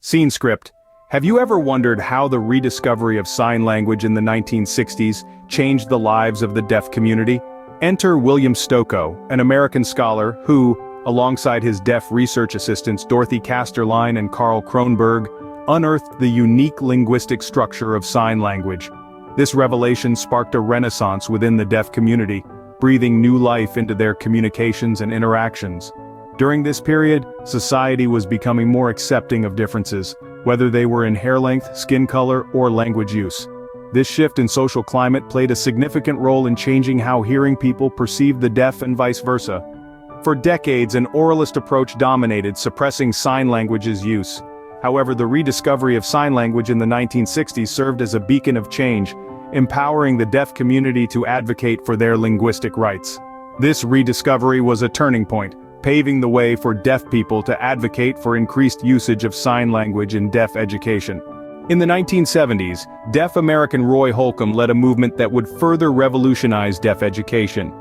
Scene script. Have you ever wondered how the rediscovery of sign language in the 1960s changed the lives of the deaf community? Enter William Stokoe, an American scholar who, alongside his deaf research assistants Dorothy Casterline and Carl Kronberg, unearthed the unique linguistic structure of sign language. This revelation sparked a renaissance within the deaf community, breathing new life into their communications and interactions. During this period, society was becoming more accepting of differences, whether they were in hair length, skin color, or language use. This shift in social climate played a significant role in changing how hearing people perceived the deaf and vice versa. For decades, an oralist approach dominated, suppressing sign language's use. However, the rediscovery of sign language in the 1960s served as a beacon of change, empowering the deaf community to advocate for their linguistic rights. This rediscovery was a turning point, paving the way for deaf people to advocate for increased usage of sign language in deaf education. In the 1970s, deaf American Roy Holcomb led a movement that would further revolutionize deaf education.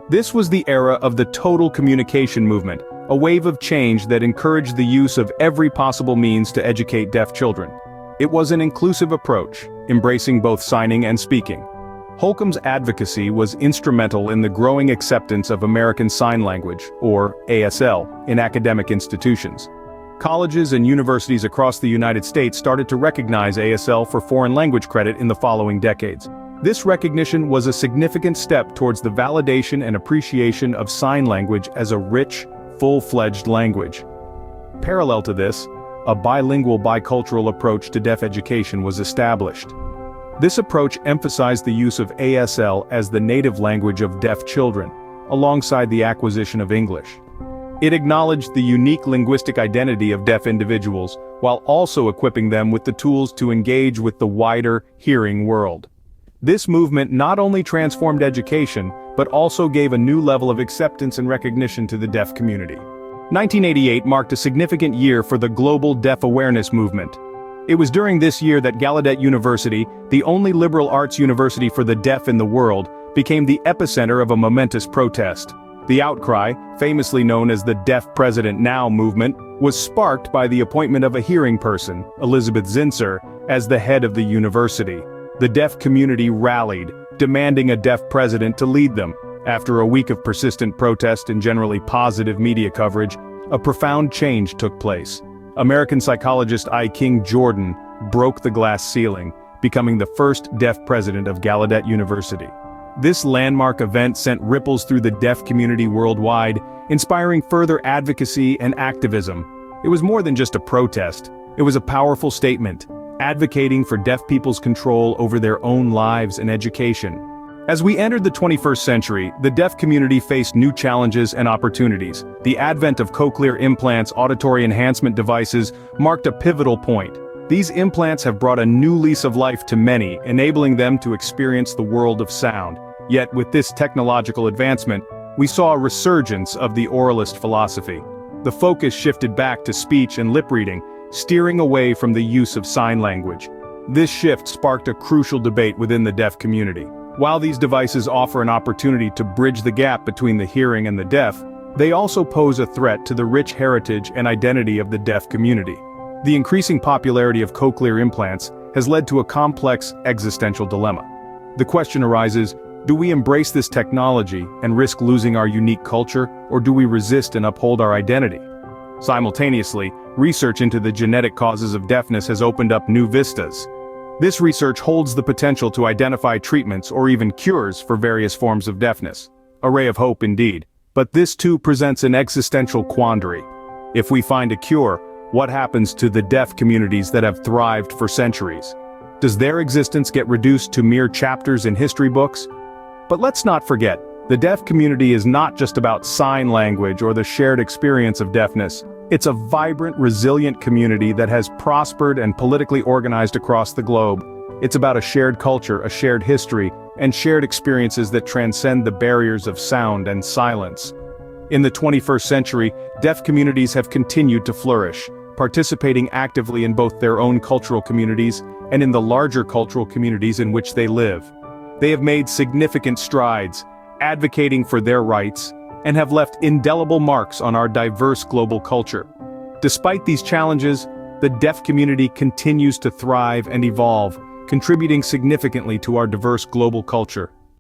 This was the era of the total communication movement, a wave of change that encouraged the use of every possible means to educate deaf children. It was an inclusive approach, embracing both signing and speaking. Holcomb's advocacy was instrumental in the growing acceptance of American Sign Language, or ASL, in academic institutions. Colleges and universities across the United States started to recognize ASL for foreign language credit in the following decades. This recognition was a significant step towards the validation and appreciation of sign language as a rich, full-fledged language. Parallel to this, a bilingual bicultural approach to deaf education was established. This approach emphasized the use of ASL as the native language of deaf children, alongside the acquisition of English. It acknowledged the unique linguistic identity of deaf individuals, while also equipping them with the tools to engage with the wider, hearing world. This movement not only transformed education, but also gave a new level of acceptance and recognition to the deaf community. 1988 marked a significant year for the global deaf awareness movement. It was during this year that Gallaudet University, the only liberal arts university for the deaf in the world, became the epicenter of a momentous protest. The outcry, famously known as the Deaf President Now movement, was sparked by the appointment of a hearing person, Elizabeth Zinsser, as the head of the university. The deaf community rallied, demanding a deaf president to lead them. After a week of persistent protest and generally positive media coverage, a profound change took place. American psychologist I. King Jordan broke the glass ceiling, becoming the first deaf president of Gallaudet University. This landmark event sent ripples through the deaf community worldwide, inspiring further advocacy and activism. It was more than just a protest, it was a powerful statement, advocating for deaf people's control over their own lives and education. As we entered the 21st century, the deaf community faced new challenges and opportunities. The advent of cochlear implants, auditory enhancement devices, marked a pivotal point. These implants have brought a new lease of life to many, enabling them to experience the world of sound. Yet with this technological advancement, we saw a resurgence of the oralist philosophy. The focus shifted back to speech and lip reading, steering away from the use of sign language. This shift sparked a crucial debate within the deaf community. While these devices offer an opportunity to bridge the gap between the hearing and the deaf, they also pose a threat to the rich heritage and identity of the deaf community. The increasing popularity of cochlear implants has led to a complex existential dilemma. The question arises, do we embrace this technology and risk losing our unique culture, or do we resist and uphold our identity? Simultaneously, research into the genetic causes of deafness has opened up new vistas. This research holds the potential to identify treatments or even cures for various forms of deafness. A ray of hope indeed. But this too presents an existential quandary. If we find a cure, what happens to the deaf communities that have thrived for centuries? Does their existence get reduced to mere chapters in history books? But let's not forget, the deaf community is not just about sign language or the shared experience of deafness. It's a vibrant, resilient community that has prospered and politically organized across the globe. It's about a shared culture, a shared history, and shared experiences that transcend the barriers of sound and silence. In the 21st century, deaf communities have continued to flourish, participating actively in both their own cultural communities and in the larger cultural communities in which they live. They have made significant strides, advocating for their rights, and have left indelible marks on our diverse global culture. Despite these challenges, the deaf community continues to thrive and evolve, contributing significantly to our diverse global culture.